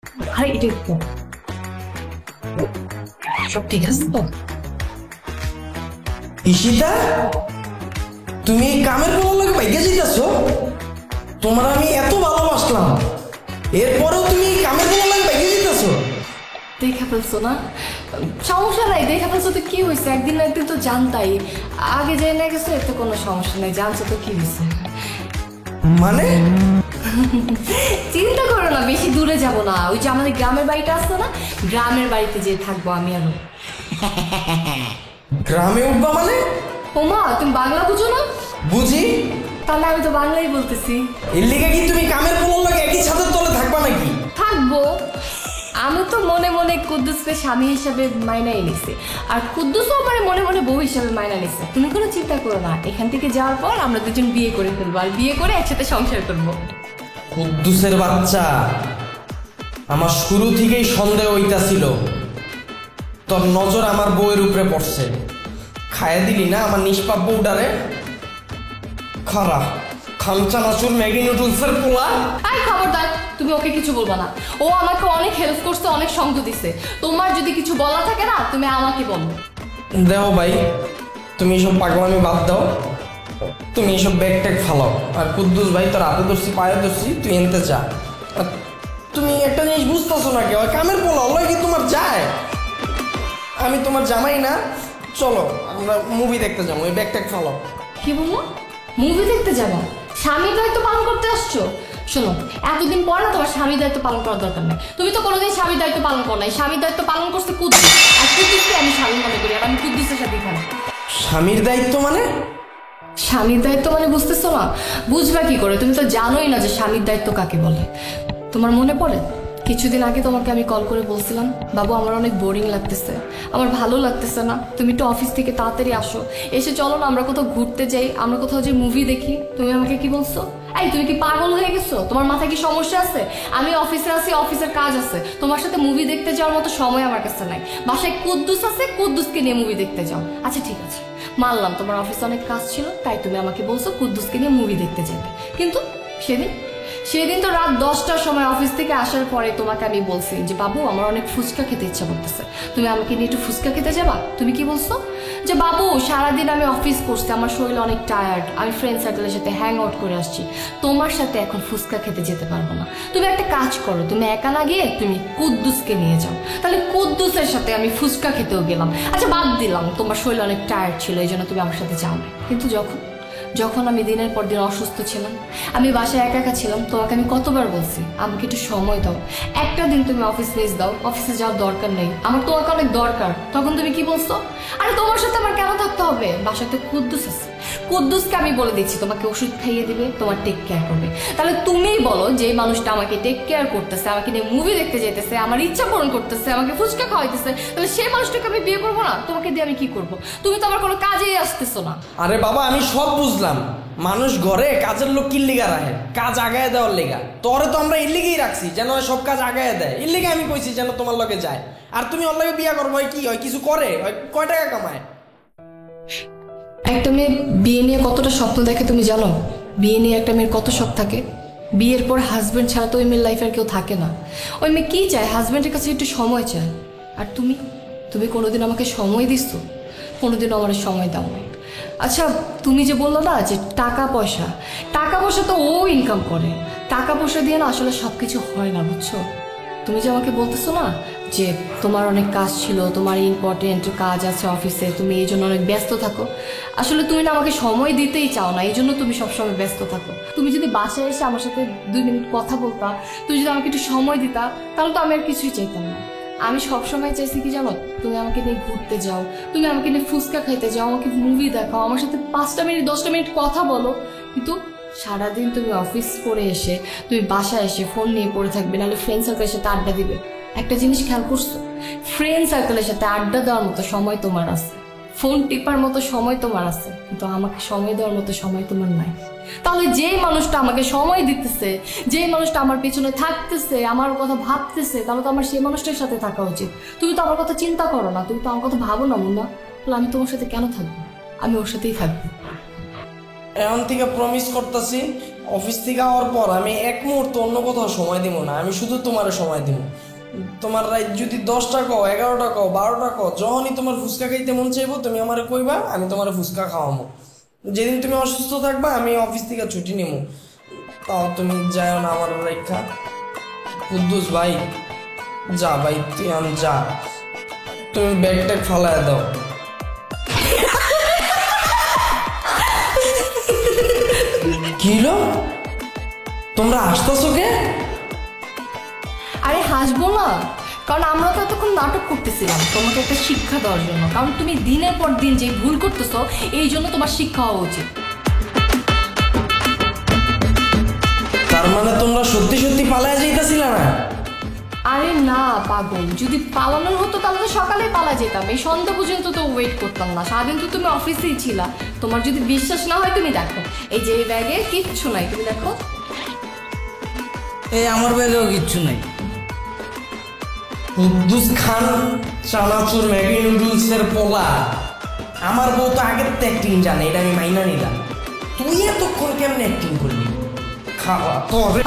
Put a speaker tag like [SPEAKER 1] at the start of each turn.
[SPEAKER 1] আরে এটা তো সব ঠিক আছে তো?
[SPEAKER 2] ঈশিতা, তুমি এই কামের কোনো লাগে ভাইগা যাইতাছো? তোমার আমি এত ভালোবাসলাম, এরপরেও তুমি এই কামের কোনো লাগে ভাইগা যাইতাছো?
[SPEAKER 1] দেখা ফেলছো না? সমস্যা নাই, দেখা ফেলছো তো কি হয়েছে? একদিন না একদিন তো জানতাই, আগে জেনে গেছো, এতে কোনো সমস্যা নাই। জানছো তো কি হয়েছে?
[SPEAKER 2] মানে
[SPEAKER 1] চিন্তা করো না, বেশি দূরে যাব না। ওই যে আমাদের গ্রামের বাড়িটা আছে না, গ্রামের বাড়িতে যে থাকবো আমি আর ও।
[SPEAKER 2] গ্রামে উঠবা মানে?
[SPEAKER 1] ওমা, তুমি বাংলা বুঝো না?
[SPEAKER 2] বুঝি।
[SPEAKER 1] তাহলে আমি তো বাংলাই বলতেছি।
[SPEAKER 2] এর লিগে কি তুমি কামের কোনো লাগে একই ছাদের তলে থাকবা নাকি?
[SPEAKER 1] থাকবো। আমি তো মনে মনে কুদ্দুসকে স্বামী হিসাবে মাইনাই নিছি, আর কুদ্দুসও আমার মনে মনে বউ হিসাবে মাইনা নিছে। তুমি কোনো চিন্তা করো না, এখান থেকে যাওয়ার পর আমরা দুজন বিয়ে করে ফেলবো, আর বিয়ে করে একসাথে সংসার করবো।
[SPEAKER 2] কুদ্দুসের বাচ্চা, আমার শুরু থেকেই সন্দেহ হইতাছিল তোর নজর আমার বউয়ের উপরে পড়ছে। খাইয়ে দিলি না আমার নিষ্পাপ বউটারে। খারা খামচা নাচুর ম্যাগি নুডলসের পোলা।
[SPEAKER 1] আই খবরদার, তুমি ওকে কিছু বলবা না। ও আমাকে অনেক হেল্প করছে, অনেক সঙ্গ দিছে। তোমার যদি কিছু বলা থাকে না, তুমি আমাকে বলো।
[SPEAKER 2] দেও ভাই, তুমি এসব পাগলামি বাদ দাও, তুমি এসব ব্যাগ ট্যাগ ফালাও। আর কুদ্দুস ভাই, তোর হাতে ধরছি পায়ে ধরছি, তুই এনতে যা। আর তুমি একটা জিনিস বুঝতেছো না, কেউ কামের পোলা ওলাই কি তোমার যায়? আমি তোমার জামাই না? চলো আমরা মুভি দেখতে যাবো, ওই ব্যাগ ট্যাগ ফালাও।
[SPEAKER 1] কি বললো? মুভি দেখতে যাবো? স্বামীর দায়িত্ব পালন করতে আসছো? শোনো, এতদিন পর না তোমার স্বামীর দায়িত্ব পালন করার দরকার নেই। তুমি তো কোনোদিন স্বামীর দায়িত্ব পালন করো নাই। স্বামীর দায়িত্ব পালন করছে কুদ্দুস, আর কুদ্দুসকে আমি স্বামী মনে করি, আর আমি কুদ্দুসের সাথে এখানে।
[SPEAKER 2] স্বামীর দায়িত্ব মানে?
[SPEAKER 1] স্বামীর দায়িত্ব মানে বুঝতেছো না? বুঝবা কি করে? তুমি তো জানোই না যে স্বামীর দায়িত্ব কাকে বলে। তোমার মনে পড়ে কিছুদিন আগে তোমাকে আমি কল করে বলছিলাম, বাবু আমার অনেক বোরিং লাগতেছে, আমার ভালো লাগতেছে না, তুমি একটু অফিস থেকে তাড়াতাড়ি আসো, এসে চলো না আমরা কোথাও ঘুরতে যাই, আমরা কোথাও যে মুভি দেখি। তুমি আমাকে কি বলছো? এই তুমি কি পাগল হয়ে গেছো? তোমার মাথায় কি সমস্যা আছে? আমি অফিসে আছি, অফিসের কাজ আছে, তোমার সাথে মুভি দেখতে যাওয়ার মতো সময় আমার কাছে নাই। বাসায় কুদ্দুস আছে, কুদ্দুসকে নিয়ে মুভি দেখতে যাও। আচ্ছা ঠিক আছে, মানলাম তোমার অফিসে অনেক কাজ ছিল, তাই তুমি আমাকে বলছো কুদ্দুসকে নিয়ে মুভি দেখতে যাবে। কিন্তু সেদিন সেদিন তো রাত 10টার সময় অফিস থেকে আসার পরে তোমাকে আমি বলছি যে বাবু আমার অনেক ফুচকা খেতে ইচ্ছা করতেছে, তুমি আমাকে নিয়ে একটু ফুচকা খেতে যাবা? তুমি কি বলছো? যে বাবু সারাদিন আমি অফিস করছি, আমার শরীর অনেক টায়ার্ড, আমি ফ্রেন্ড সার্কেলের সাথে হ্যাং আউট করে আসছি, তোমার সাথে এখন ফুচকা খেতে যেতে পারবো না। তুমি একটা কাজ করো, তুমি একা না গিয়ে তুমি কুদ্দুসকে নিয়ে যাও। তাহলে কুদ্দুসের সাথে আমি ফুচকা খেতেও গেলাম। আচ্ছা বাদ দিলাম তোমার শরীর অনেক টায়ার্ড ছিল, এই জন্য তুমি আমার সাথে যাও না। কিন্তু যখন যখন আমি দিনের পর দিন অসুস্থ ছিলাম, আমি বাসায় একা একা ছিলাম, তোমাকে আমি কতবার বলছি আমাকে একটু সময় দাও, একটা দিন তুমি অফিস মিস দাও, অফিসে যাওয়ার দরকার নেই, আমার তোমাকে অনেক দরকার। তখন তুমি কি বলছো? আরে তোমার সাথে আমার কেন থাকতে হবে? বাসাতে কুদ্দুস আছে, কুদ্দুসকে আমি বলে দিচ্ছি তোমাকে ওষুধ খাইয়ে দিবে, তোমার টেক কেয়ার করবে। তাহলে তুমিই বলো, যে মানুষটা আমাকে টেক কেয়ার করতেছে, আমাকে নিয়ে মুভি দেখতে যেতেছে, আমার ইচ্ছা পূরণ করতেছে, আমাকে ফুচকা খাওয়াইতেছে, তাহলে সেই মানুষটাকে আমি বিয়ে করবো না? তোমাকে দিয়ে আমি কি করবো? তুমি তো আমার কোনো কাজেই আসতেছো না।
[SPEAKER 2] আরে বাবা, আমি সব বুঝলাম, মানুষ ঘরে কাজের লোক কি লিগা রাখে? কাজ আগায় দেওয়ার লেগা। তোরে তো আমরা এর লিগেই রাখছি, যেন সব কাজ আগায় দেয়, এর লিগে আমি কইছি যেন তোমার লগে যায়। আর তুমি ওর লগে বিয়া করবো, কি হয়? কিছু করে? কয় টাকা কামায়?
[SPEAKER 1] একটা মেয়ে বিয়ে নিয়ে কতটা স্বপ্ন দেখে তুমি জানো? বিয়ে নিয়ে একটা মেয়ের কত শখ থাকে। বিয়ের পর হাজবেন্ড ছাড়া তো ওই মেয়ের লাইফে আর কেউ থাকে না। ওই মেয়ে কি চায়? হাজবেন্ডের কাছে একটু সময় চায়। আর তুমি তুমি কোনোদিন আমাকে সময় দিচ্ছ? কোনোদিনও আমার সময় দাও না। আচ্ছা তুমি যে বললো না যে টাকা পয়সা, টাকা পয়সা তো ও ইনকাম করে, টাকা পয়সা দিয়ে না আসলে সব কিছু হয় না, বুঝছো? তুমি যে আমাকে বলতেছো না যে তোমার অনেক কাজ ছিল, তোমার ইম্পর্টেন্ট কাজ আছে অফিসে, তুমি এই জন্য অনেক ব্যস্ত থাকো, আসলে তুমি না আমাকে সময় দিতেই চাও না, এই জন্য তুমি সবসময় ব্যস্ত থাকো। তুমি যদি বাসায় এসে আমার সাথে 2 মিনিট কথা বলতা, তুমি যদি আমাকে একটু সময় দিতা, তাহলে তো আমি আর কিছুই চাইতাম না। আমি সবসময় চাইছি কি জানো? তুমি আমাকে নিয়ে ঘুরতে যাও, তুমি আমাকে নিয়ে ফুচকা খাইতে যাও, আমাকে মুভি দেখাও, আমার সাথে 5টা মিনিট 10টা মিনিট কথা বলো। কিন্তু সারাদিন তুমি অফিস করে এসে তুমি বাসায় এসে ফোন নিয়ে পড়ে থাকবে, নাহলে ফ্রেন্ড সার্কেলের সাথে আড্ডা দিবে। একটা জিনিস খেয়াল করছো? ফ্রেন্ড সার্কেলের সাথে আড্ডা দেওয়ার মতো সময় তোমার আছে, ফোন টিপার মতো সময় তোমার আছে, কিন্তু আমাকে সময় দেওয়ার মতো সময় তোমার নাই। তাহলে যেই মানুষটা আমাকে সময় দিতেছে, যেই মানুষটা আমার পেছনে থাকতেছে, আমার কথা ভাবতেছে, তাহলে তো আমার সেই মানুষটার সাথে থাকা উচিত। তুমি তো আমার কথা চিন্তা করো না, তুমি তো আমার কথা ভাবো না মুন্না। তাহলে আমি তোমার সাথে কেন থাকবো? আমি ওর সাথেই থাকবো।
[SPEAKER 2] এখন থেকে প্রমিস করতেছি, অফিস থেকে আওয়ার পর আমি এক মুহূর্ত অন্য কোথাও সময় দিব না, আমি শুধু তোমার সময় দিব। তোমার রাত যদি 10টা কও, 11টা কও, 12টা কও, যখনই তোমার ফুচকা খাইতে মন চাইবো তুমি আমার কইবা, আমি তোমার ফুচকা খাওয়াবো। যেদিন তুমি অসুস্থ থাকবা আমি অফিস থেকে ছুটি নিবো, তাও তুমি যাও না আমার রেখা। কুদ্দুস ভাই যা ভাই, তুই যা, তুমি ব্যাগটা ফালায় দাও। কি হলো? তোমরা হাসতেছো কে?
[SPEAKER 1] আরে হাসবো না, কারণ আমরা তো এতক্ষণ নাটক করতেছিলাম তোমাকে একটা শিক্ষা দেওয়ার জন্য, কারণ তুমি দিনের পর দিন যে ভুল করতেছো এই জন্য তোমার শিক্ষা হওয়া উচিত।
[SPEAKER 2] তার মানে তোমরা সত্যি সত্যি পালায় যাইতেছিল না?
[SPEAKER 1] আরে না পাগল, যদি পালানোর হতো তাহলে তো সকালে পালা যেতাম, এই সন্ধ্যা পর্যন্ত তো ওয়েট করতাম না, সারাদিন তো তুমি অফিসেই ছিলা। তোমার যদি বিশ্বাস না হয় তুমি দেখো, এই যে এই ব্যাগে কিচ্ছু নাই, তুমি দেখো।
[SPEAKER 3] এই আমার ব্যাগেও কিচ্ছু নাই।
[SPEAKER 2] কুদ্দুস খান চানাচুর ম্যাগি নুডলসের পোলা, আমার বউ তো আগের তো অ্যাক্টিং জানে, এটা আমি মাইনা নিলাম। তুই এতক্ষণ কেমনে অ্যাক্টিং করলি? খাওয়া তবে